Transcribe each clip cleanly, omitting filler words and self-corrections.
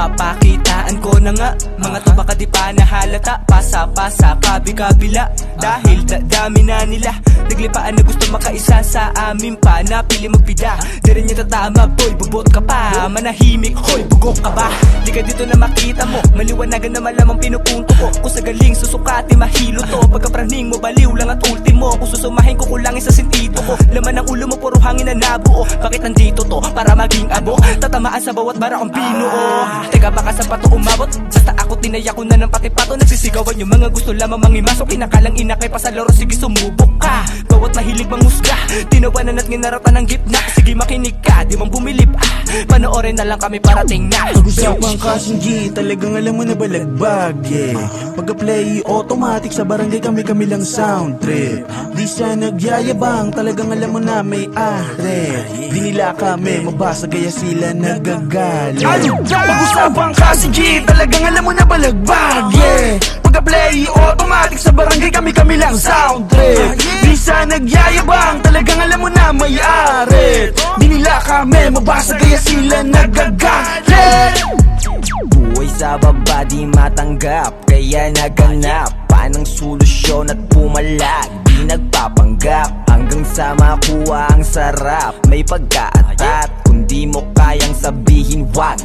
Papakitaan ko na nga, mga to baka di pa nahalata. Pasa-pasa, kabi-kabila, dahil dami na nila. Naglipaan na gusto makaisa sa amin pa. Napili magpida, di rin yung tatama. Boy, bubot ka pa, manahimik. Hoy, bugok ka ba? Di ka dito na makita mo, maliwanagan na malamang pinupunto ko. Kung sa galing susukati, mahilo to. Pagkapraning mo, baliw lang at ultimo. Kung susumahin ko, kulangin sa sentido ko. Laman ng ulo mo, puro hangin na nabuo. Bakit nandito to? Para maging abo. Tatamaan sa bawat bara kong binuo. Teka baka sa pato umabot, basta ako tinaya ko na ng pati-pato. Nagsisigawan yung mga gusto lamang mangimasok. Inakalang inakay pa sa laro, sige sumubok ka. Bawat mahilig mangusga, tinawanan at nginaratan ng gitna. Sige makinig ka, di mong bumilip panoorin na lang kami parating na. Pag-usapan kasing G, talagang alam mo na balagbag Pagka-play, automatic sa barangay kami lang sound trip. Di siya nagyayabang, talagang alam mo na may are. Di nila kami mabasa, kaya sila nagagalit. Pag-usapan kasing G, talagang alam mo na balagbag Pagka-play, automatic sa barangay kami lang sound trip. Di siya nagyayabang, talagang alam mo na may are. Di nila kami mabasa, kaya sila nagagalit. Buhay sa baba di matanggap, kaya naganap pa ng solusyon at pumalag. Di nagpapanggap hanggang sa makuha ang sarap. May pagkaatat, kung di mo kayang sabihin wag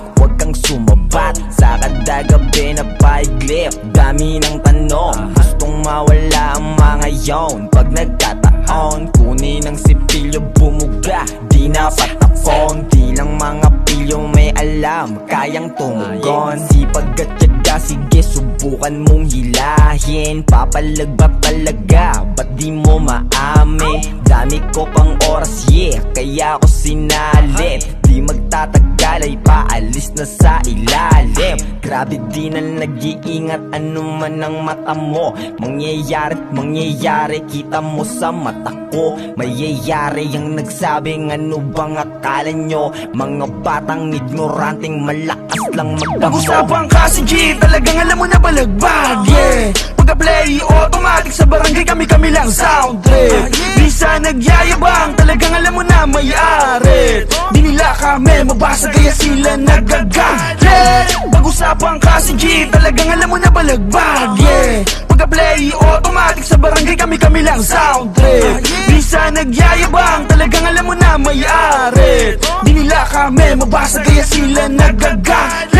kang sumabat. Sa kada gabi na paiglip, dami ng tanong, gustong mawala ang mga yon. Pag nagkataon, kunin ang sipilyo, bumuga, di na patapon. Di lang mga pilyo may alam, kayang tumugon. Sipag at tiyaga, sige subukan mong hilahin. Papalag ba talaga, ba't di mo maamin? Dami ko pang oras, kaya ako sinalit. Di magtatagal ay paalis na sa ilalim. Grabe di na nag-iingat, ano man ang mata mo. Mangyayarit mangyayari, kita mo sa mata ko. Mayayari ang nagsabing ano bang akala nyo. Mga batang ignoranting malakas lang magdamo. Pag-usapan kasi G, talagang alam mo na balagbag Pagka-play, automatic sa barangay kami lang sound trip. Di siya nagyayabang, talagang alam mo na may are. Di nila kami mabasa, kaya sila nagagalit. Pag-usapan kasi G, talagang alam mo na balagbag Pagka-play, automatic sa barangay kami lang sound trip. Di siya nagyayabang, talagang alam mo na may are. Di nila kami mabasa, kaya sila nagagalit.